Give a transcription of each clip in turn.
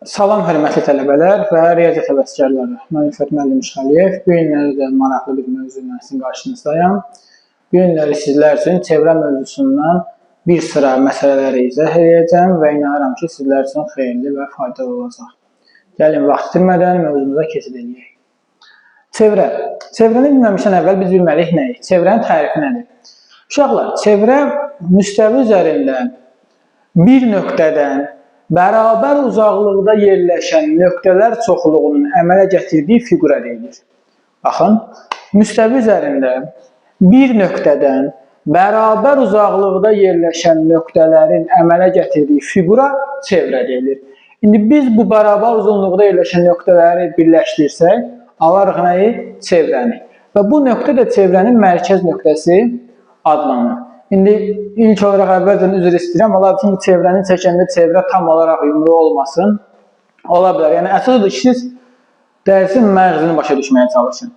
Salam hörmətli tələbələr və riyaziyyat həvəskarları. Mən İlfət müəllim İşğəliyev. Bu günləri də maraqlı bir mövzu ilə sizin qarşınızdayım. Bu günləri sizlər üçün çevrə mövzusundan bir sıra məsələləri izah edəcəm və inanıram ki, sizlər üçün xeyirli və faydalı olacaq. Gəlin, vaxt itirmədən mövzumuza keçid edək. Çevrə. Çevrəni bilməmişdən əvvəl biz bilməliyik nəyi? Çevrənin tərifi nədir? Uşaqlar, çevrə müstəvi üzərində bir nöqtədən bərabər uzaqlıqda yerləşən nöqtələr çoxluğunun əmələ gətirdiyi fiqura deyilir. Baxın, müstəvi üzərində bir nöqtədən bərabər uzaqlıqda yerləşən nöqtələrin əmələ gətirdiyi fiqura çevrə deyilir. İndi biz bu bərabər uzunluqda yerləşən nöqtələri birləşdirsək, alarıq nəyi? Çevrəni. Və bu nöqtə də çevrənin mərkəz nöqtəsi adlanır. İndi ilk olaraq əvvəlcən üzr istəyirəm. Ola bilər ki, çevrəni çəkəndə çevrə tam olaraq yumru olmasın. Ola bilər. Yəni, əsasıdır ki, siz dərsin məğzini başa düşməyə çalışın.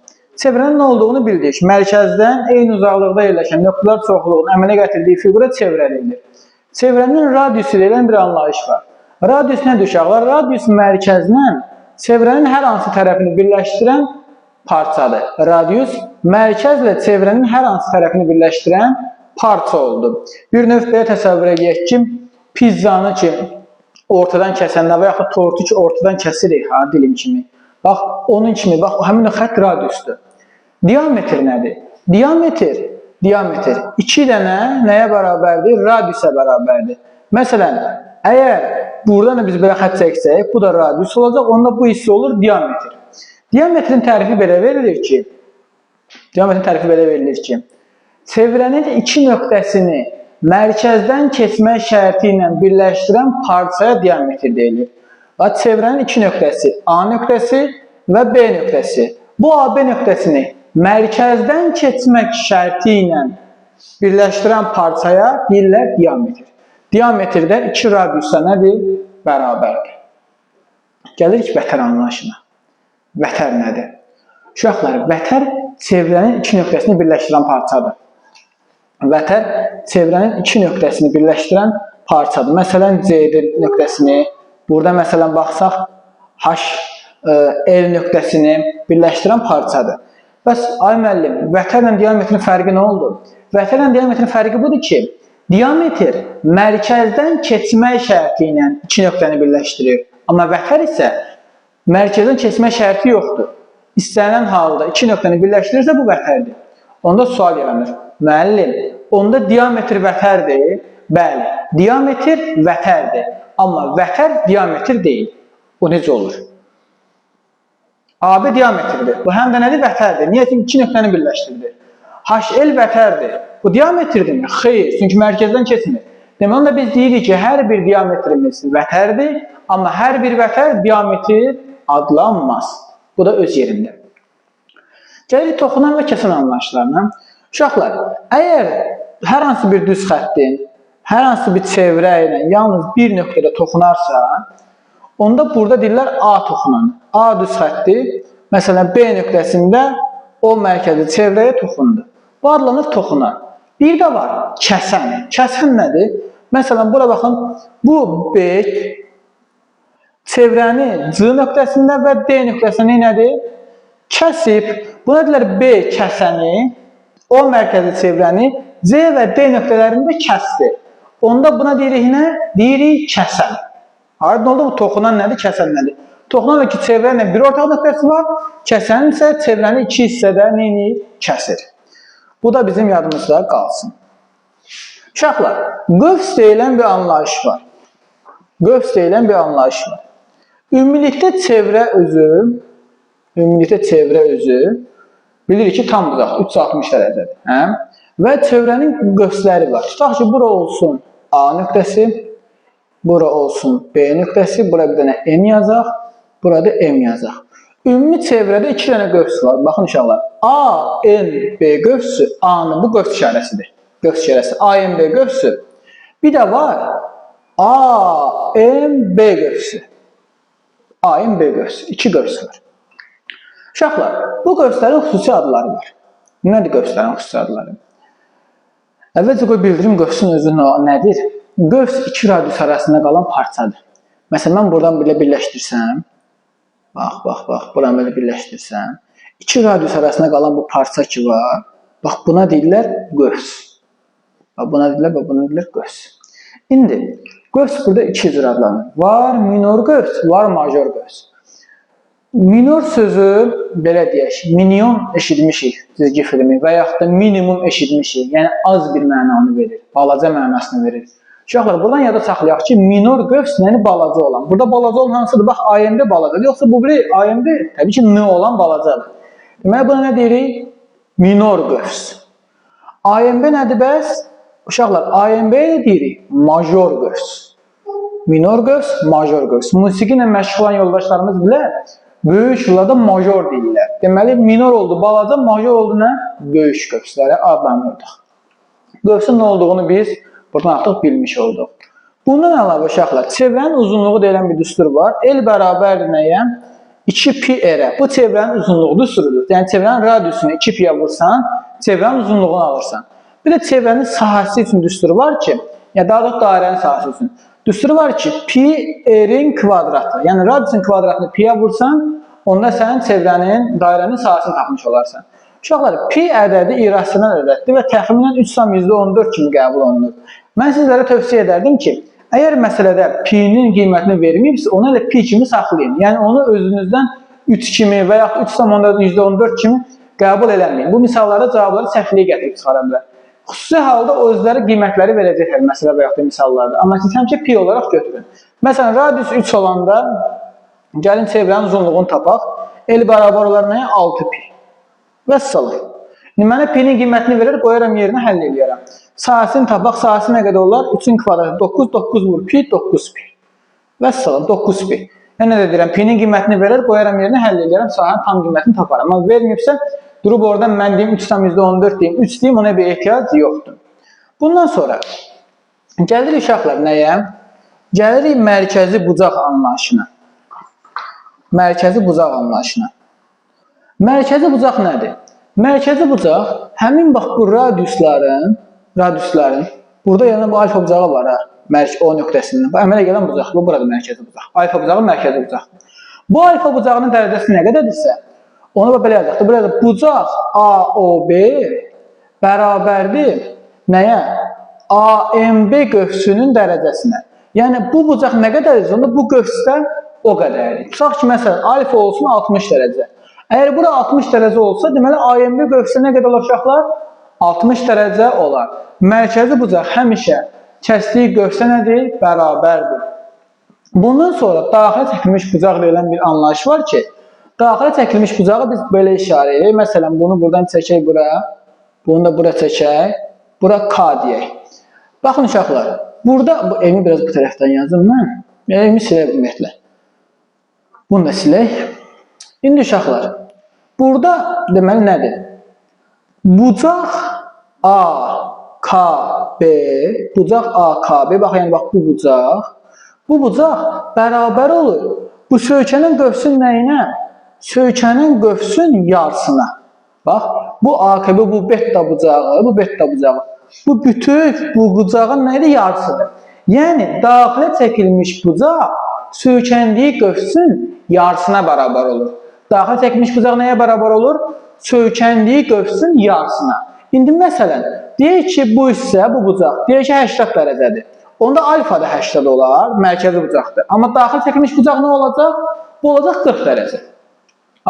Çevrənin nə olduğunu bildik. Mərkəzdən eyni uzaqlıqda yerləşən nöqtələr çoxluğunun əmələ gətirdiyi fiqura çevrə deyilir. Çevrənin radiusu deyilən bir anlayış var. Radius nədir uşaqlar? Radius mərkəzlə çevrənin hər hansı tərəfini birləşdirən parçadır. Radius mərkəzlə çevrənin hər hansı tərəfini birləşdirən parça oldu. Bir növ belə təsəvvür edək ki, pizzanı ki, ortadan kəsəndə və yaxud tortu ki, ortadan kəsirik, dilim kimi. Bax, onun kimi, bax, həmin o xətt radiusdur. Diametr nədir? Diametr 2 dənə nəyə bərabərdir? Radiusa bərabərdir. Məsələn, əgər buradan biz belə xətt çəksək, bu da radius olacaq, onda bu hissə olur diametr. Diametrin tərifi belə verilir ki, çevrənin iki nöqtəsini mərkəzdən keçmək şərti ilə birləşdirən parçaya diametr deyilir. Və çevrənin iki nöqtəsi, A nöqtəsi və B nöqtəsi. Bu AB nöqtəsini mərkəzdən keçmək şərti ilə birləşdirən parçaya deyirlər diametr. Diametr də 2 radiusa nədir? Bərabərdir. Gəlirik vətər anlayışına. Vətər nədir? Uşaqlar, vətər çevrənin iki nöqtəsini birləşdirən parçadır. Vətər çevrənin iki nöqtəsini birləşdirən parçadır. Məsələn, C nöqtəsini, burada məsələn baxsaq, L nöqtəsini birləşdirən parçadır. Bəs, ay müəllim, vətərlə diametrin fərqi nə oldu? Vətərlə diametrin fərqi budur ki, diametr mərkəzdən keçmək şərti ilə iki nöqtəni birləşdirir. Amma vətər isə mərkəzdən keçmək şərti yoxdur. İstənilən halda iki nöqtəni birləşdirirsə, bu vətərdir. Onda sual yaranır. Müəllim, onda diametr vətərdir. Bəli, diametr vətərdir. Amma vətər diametr deyil. Bu necə olur? AB diametrdir. Bu həm də nədir? Vətərdir. Niyə? Çünki iki nöqtəni birləşdirdi. HL vətərdir. Bu diametrdirmi? Xeyr, çünki mərkəzdən keçmir. Deməli də biz deyirik ki, hər bir diametrimiz vətərdir, amma hər bir vətər diametr adlanmaz. Bu da öz yerində. Gəlirik toxunan və kəsən anlayışlarına. Uşaqlar, əgər hər hansı bir düz xəttin, hər hansı bir çevrə ilə yalnız bir nöqtədə toxunarsa, onda burada deyirlər A toxunanı. A düz xətti, məsələn B nöqtəsində o mərkəzi çevrəyə toxundu. Bu adlanır toxunan. Bir də var kəsən. Kəsən nədir? Məsələn, bura baxın, bu B çevrəni C nöqtəsində və D nöqtəsində nədir? Kəsib. Buna deyirlər B kəsəni, o mərkəzi çevrəni C və D nöqtələrində kəsdi. Onda buna deyirik nə? Deyirik kəsən. Aydın oldu, bu toxunan nədir? Kəsən nədir? Toxunan ki, çevrənin bir ortaq nöqtəsi var, kəsən isə çevrəni iki hissədə neyini kəsir. Bu da bizim yadımızda qalsın. Uşaqlar, qövs deyilən bir anlayış var. Ümumilikdə çevrə özü bilirik ki, tam uzaq, 360 dərəcədir. Və çevrənin qövsləri var. Tutaq ki, bura olsun A nöqtəsi, bura olsun B nöqtəsi, bura bir dənə M yazaq, burada M yazaq. Ümumi çevrədə iki dənə qövs var. Baxın uşaqlar, A, M, B qövsü, A-nın bu qövs işarəsidir. Qövs işarəsi A, M, B qövsü. Bir də var A, M, B qövsü. A, M, B qövsü. İki qövs var. Uşaqlar, bu qövslərin xüsusi adları var. Nədir qövslərin xüsusi adları? Əvvəlcə qoy bildirim qövsün özü nədir? Qövs iki radius arasında qalan parçadır. Məsələn, mən buradan belə birləşdirsəm, bax, buranı belə birləşdirsəm, iki radius arasında qalan bu parça ki var, bax, buna deyirlər qövs. Buna deyirlər qövs. İndi, qövs burada iki cür adlanır. Var minor qövs, var major qövs. Minor sözü, belə deyək, minimum eşitmişik cizgi filmi və yaxud da minimum eşitmişik, yəni az bir mənanı verir, balaca mənasını verir. Uşaqlar, buradan yada saxlayaq ki, minor qövs yəni balaca olan. Burada balaca olan hansıdır? Bax, AMD balacadır, yoxsa bu biri AMD təbii ki, N olan balacadır. Deməli, buna nə deyirik? Minor qövs. AMB nədir bəs? Uşaqlar, AMB-yə deyirik? Major qövs. Minor qövs, major qövs. Musiqi ilə məşğul olan yoldaşlarımız bilər, böyük yollarda major deyirlər. Deməli, minor oldu balaca, major oldu nə? Böyük qövslərə adlanırdıq. Qövsün nə olduğunu biz buradan artıq bilmiş olduq. Bundan əlavə uşaqlar, çevrənin uzunluğu deyilən bir düstur var. L bərabərdir nəyə? 2pi r. Bu çevrənin uzunluğu düsturudur. Yəni, çevrənin radiusunu 2piyə vursan, çevrənin uzunluğunu alırsan. Bir də çevrənin sahəsi üçün düsturu var ki, ya daha da dairənin sahəsi üçün. Düsturu var ki, pi r-in kvadratı. Yəni, radiusun kvadratını piyə vursan, onda sənin çevrənin, dairənin sahəsini tapmış olarsan. Uşaqlar, pi ədədi irrasional ədəddir və təxminən 3,14 kimi qəbul olunur. Mən sizlərə tövsiyə edərdim ki, əgər məsələdə pi-nin qiymətini verməyibsə, onu elə pi kimi saxlayın. Yəni, onu özünüzdən 3 kimi və yaxud 3,14 kimi qəbul eləməyin. Bu misallarda cavabları səhvliyə gətirib çıxara bilər. Xüsusi halda o özləri qiymətləri verəcəklər məsələ və yaxud da misallarda. Amma siz həmişə pi olaraq götürün. Məsələn, radius 3 olanda gəlin çevrənin uzunluğunu tapaq. L bərabər olar nəyə? 6pi. Vəssalam. Mənə pi-nin qiymətini verir, qoyaram yerinə, həll edirəm. Sahəsini tapaq, sahəsi nə qədər olar? 3-ün kvadratı 9, 9 vur pi, 9pi. Vəssalam, 9pi. Yəni, nə də deyirəm, pi-nin qiymətini verir, qoyaram yerinə, həll edirəm, sahənin tam qiymətini taparam. Amma verməyibsə, durub oradan mən deyim, 3,14 deyim, 3 deyim, ona bir ehtiyac yoxdur. Bundan sonra gəlirik uşaqlar nəyə? Gəlirik mərkəzi bucaq anlayışına. Mərkəzi bucaq anlayışına. Mərkəzi bucaq nədir? Mərkəzi bucaq həmin bax bu radiusların, burada yəni bu alfa bucağı var ha, O nöqtəsindən. Bu əmələ gələn bucaq, bu burada mərkəzi bucaq. Alfa bucağı mərkəzi bucaqdır. Bu alfa bucağının dərəcəsi nə qədərdirsə, onu belə yazacaqdır. Burada bucaq AOB bərabərdir nəyə? AMB qövsünün dərəcəsinə. Yəni, bu bucaq nə qədərdirsə, onda bu qövsdə o qədərdir. Tutaq ki, məsələn, alfa olsun 60 dərəcə. Əgər bura 60 dərəcə olsa, deməli, AMB qövsdə nə qədər olur uşaqlar? 60 dərəcə olar. Mərkəzi bucaq həmişə kəsdiyi qövsə nədir? Bərabərdir. Bundan sonra daxilə çəkilmiş bucaq deyilən bir anlayış var ki, daxilə çəkilmiş bucağı biz belə işarə edirik. Məsələn, bunu buradan çəkək bura, bunu da bura çəkək, bura K deyək. Baxın uşaqlar, burada, bu evimi biraz bu tərəfdən yazım mən, evimi silək ümumiyyətlə. Bunu da silək. İndi uşaqlar, burada deməli nədir? Bucaq AKB, bucaq AKB, bax, yəni bax bu bucaq, bu bucaq bərabər olur. Bu söykənin qövsün nəyinə? Söykənin qövsün yarısına. Bax, bu AKB, bu beta bucağı, bu beta bucağı. Bu bütük, bu bucağın nədir? Yarısıdır. Yəni, daxilə çəkilmiş bucaq söykəndiyi qövsün yarısına bərabər olur. Daxilə çəkilmiş bucaq nəyə bərabər olur? Söykəndiyi qövsün yarısına. İndi məsələn, deyək ki, bu hissə, bu bucaq, deyək ki, 80 dərəcədir. Onda alfa da 80 olar, mərkəzi bucaqdır. Amma daxil çəkilmiş bucaq nə olacaq? Bu olacaq 40 dərəcə.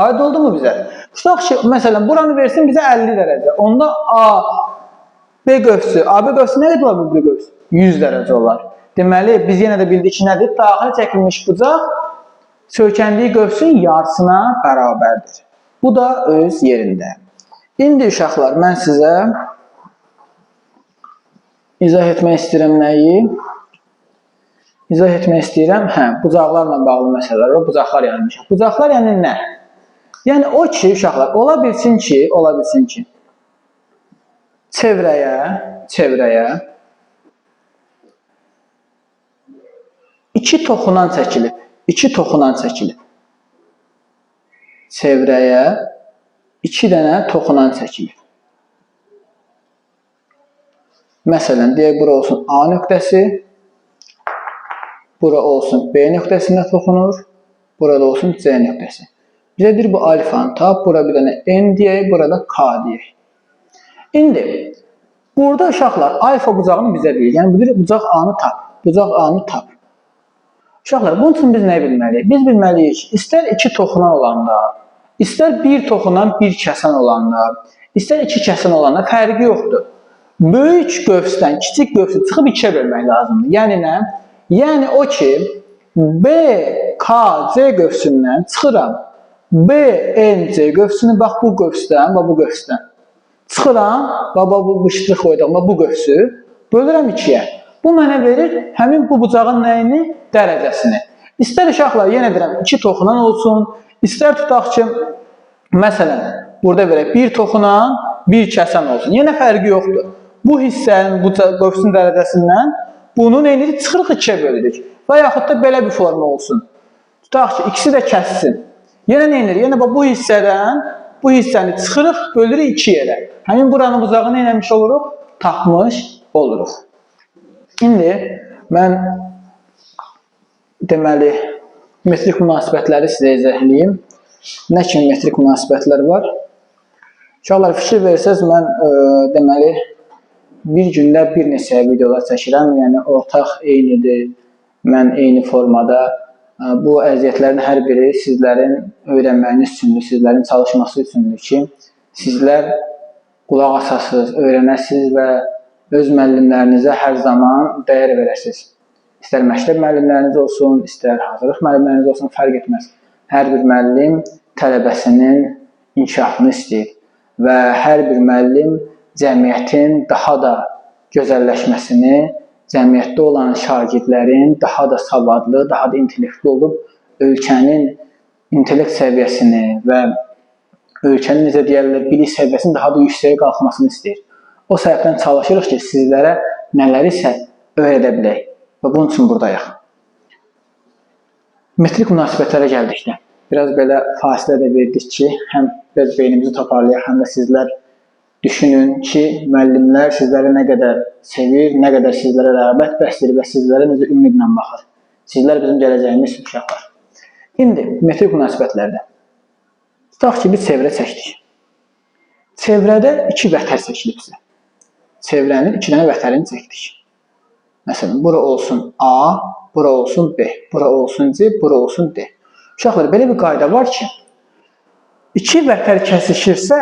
Aid oldu mu bizə? Tutaq ki, məsələn, buranı versin bizə 50 dərəcə. Onda AB qövsü nə qədər olar bu qövs? 100 dərəcə olar. Deməli, biz yenə də bildik ki, nədir? Daxil çəkilmiş bucaq söykəndiyi qövsün yarısına bərabərdir. Bu da öz yerində. İndi uşaqlar, mən sizə izah etmək istəyirəm nəyi? İzah etmək istəyirəm, bucaqlarla bağlı məsələlər var, bucaqlar yəni. Bucaqlar yəni nə? Yəni o ki, uşaqlar, ola bilsin ki, çevrəyə iki toxunan çəkilib. Çevrəyə iki dənə toxunan çəkilib. Məsələn, deyək, bura olsun A nöqtəsi, Bura olsun B nöqtəsində toxunur. Burada olsun C nöqtəsi. Bizə deyir bu alfanı tap. Bura bir dənə N deyək. Burada K deyək. İndi burada uşaqlar alfa bucağını bizə deyir. Yəni bu bucaq A-nı tap. Bucaq A-nı tap. Uşaqlar bunun üçün biz nə bilməliyik? Biz bilməliyik ki, istər 2 toxunan olanda, istər 1 toxunan 1 kəsən olanda, istər 2 kəsən olanda fərqi yoxdur. Böyük qövsdən kiçik qövsü çıxıb 2-yə bölmək lazımdır. Yəni nə? Yəni o ki, B, K, C qövsündən çıxıram. B, N, C qövsünü, bax bu qövsdən, bax bu qövsdən. Çıxıram, bax bu şıtlıq qoydum, bax bu qövsü, bölürəm 2-yə. Bu mənə verir həmin bu bucağın nəyini? Dərəcəsini. İstər uşaqlar, yenə deyirəm, 2 toxunan olsun, istər tutaq ki, məsələn, burada verək, 1 toxunan, 1 kəsən olsun. Yenə fərqi yoxdur. Bu hissənin, bu qövsün dərəcəsindən bunu neyini çıxırıq 2-yə bölürük. Və yaxud da belə bir forma olsun. Tutaq ki, ikisi də kəssin. Yenə neyinir? Yenə bu hissədən, bu hissəni çıxırıq, bölürük 2 yerə. Həmin buranın bucağı neynəmiş oluruq? Tapmış oluruq. İndi mən deməli, metrik münasibətləri sizə izah edeyim. Nə kimi metrik münasibətlər var? Uşaqlar, fikir versəz, mən deməli, bir gündə bir neçə videolar çəkirəm. Yəni, ortaq eynidir, mən eyni formada. Bu əziyyətlərin hər biri sizlərin öyrənməyiniz üçündür, sizlərin çalışması üçündür ki, sizlər qulaq asasınız, öyrənəsiniz və öz müəllimlərinizə hər zaman dəyər verəsiniz. İstər məktəb müəllimləriniz olsun, istər hazırlıq müəllimləriniz olsun, fərq etməz. Hər bir müəllim tələbəsinin inkişafını istəyir və hər bir müəllim cəmiyyətin daha da gözəlləşməsini, cəmiyyətdə olan şagirdlərin daha da savadlı, daha da intellektli olub ölkənin intellekt səviyyəsini və ölkənin necə deyərlər, bilik səviyyəsinin daha da yüksəyə qalxmasını istəyir. O səbəbdən çalışırıq ki, sizlərə nələrisə öyrədə bilək. Və bunun üçün buradayıq. Metrik münasibətlərə gəldikdə, biraz belə fasilə də verdik ki, həm biraz beynimizi toparlayaq, həm də sizlər düşünün ki, müəllimlər sizləri nə qədər sevir, nə qədər sizlərə rəğbət bəsdir və sizlərə necə ümidlə baxır. Sizlər bizim gələcəyimiz uşaqlar. İndi, metrik münasibətlərdə. Tutaq ki, biz çevrə çəkdik. Çevrədə 2 vətər çəkilibsə. Çevrənin 2 dənə vətərini çəkdik. Məsələn, bura olsun A, bura olsun B, bura olsun C, bura olsun D. Uşaqlar, belə bir qayda var ki, 2 vətər kəsişirsə,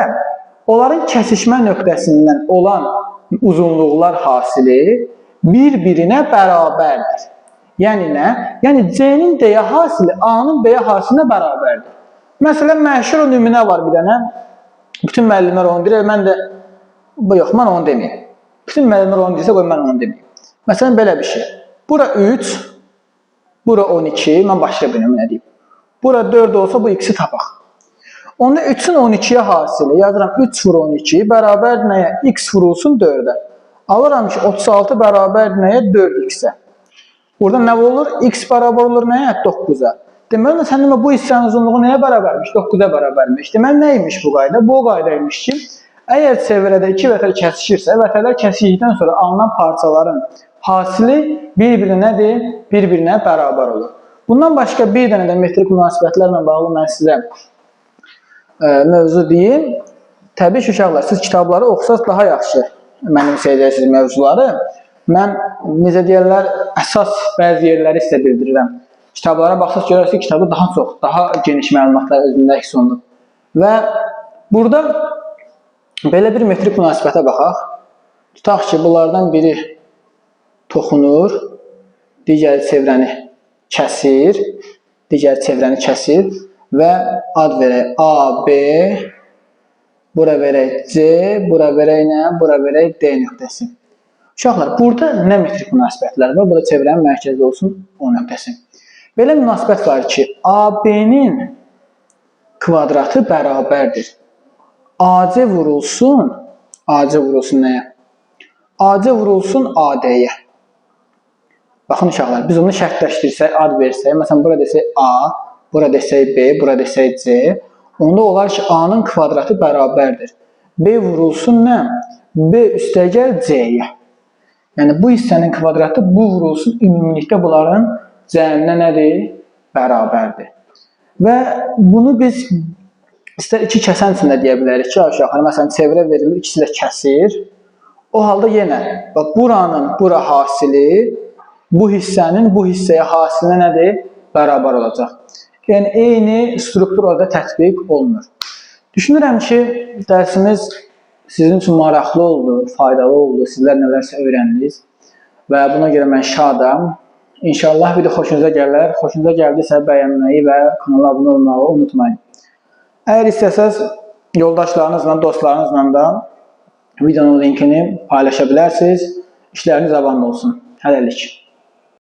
onların kəsişmə nöqtəsindən olan uzunluqlar hasili bir-birinə bərabərdir. Yəni nə? Yəni C-nin D-yə hasili A-nın B-yə hasilinə bərabərdir. Məsələn, məşhur nümunə var bir dənə. Bütün müəllimlər onu deyir, mən də yox, mən onu deməyim. Bütün müəllimlər onu deyirsə, qoy mən onu deməyim. Məsələn, belə bir şey. Bura 3, bura 12, mən başqa bir nümunə deyim. Bura 4 olsa, bu x-i tapaq. Onda 3-ün 12-yə hasili, yazıram 3 vur 12, bərabər nəyə? X vurulsun 4-ə. Alıram ki, 36 bərabər nəyə? 4x-ə. Burada nə olur? X bərabər olur nəyə? 9-a. Deməli, sən demə, bu hissənin uzunluğu nəyə bərabərmiş? 9-a bərabərmiş. Deməli, nəymiş bu qayda? Bu qaydaymış ki, əgər çevrədə 2 vətər kəsişirsə, vətərlər kəsişdikdən sonra alınan parçaların hasili bir-birinə nədir? Bir-birinə bərabər olur. Bundan başqa bir dənə də metrik münasibətlərlə bağlı mən sizə mövzu deyim. Təbii ki, uşaqlar, siz kitabları oxusaz daha yaxşı mənimsəyəcəksiniz mövzuları. Mən, necə deyərlər, əsas bəzi yerləri sizə bildirirəm. Kitablara baxsaq görərsiniz ki, kitabı daha çox, daha geniş məlumatlar özündə əks olunur. Və burada belə bir metrik münasibətə baxaq. Tutaq ki, bunlardan biri toxunur, digəri çevrəni kəsir, və ad verək A, B, bura verək C, bura verək nə? Bura verək D nöqtəsi. Uşaqlar, burada nə metrik münasibətlər var? Burada çevrənin mərkəzi olsun O nöqtəsi. Belə münasibət var ki, AB-nin kvadratı bərabərdir. AC vurulsun nəyə? AC vurulsun AD-yə. Baxın uşaqlar, biz onu şərtləşdirsək, ad versək, məsələn, bura desək A, bura desək B, bura desək C, onda olar ki, A-nın kvadratı bərabərdir. B vurulsun nə? B üstəgəl C-yə. Yəni, bu hissənin kvadratı bu vurulsun ümumilikdə bunların cəminə nədir? Bərabərdir. Və bunu biz istər iki kəsən üçün də deyə bilərik ki, aşağı, məsələn, çevrə verilir, ikisi də kəsir. O halda yenə, bax, buranın bura hasili, bu hissənin bu hissəyə hasilinə nədir? Bərabər olacaq. Yəni, eyni struktur orada tətbiq olunur. Düşünürəm ki, dərsimiz sizin üçün maraqlı oldu, faydalı oldu, sizlər nələrsə öyrəndiniz və buna görə mən şadam. İnşallah video xoşunuza gələr. Xoşunuza gəldisə bəyənməyi və kanala abunə olmağı unutmayın. Əgər istəsəz, yoldaşlarınızla, dostlarınızla da videonun linkini paylaşa bilərsiniz. İşləriniz avamlı olsun. Hələlik.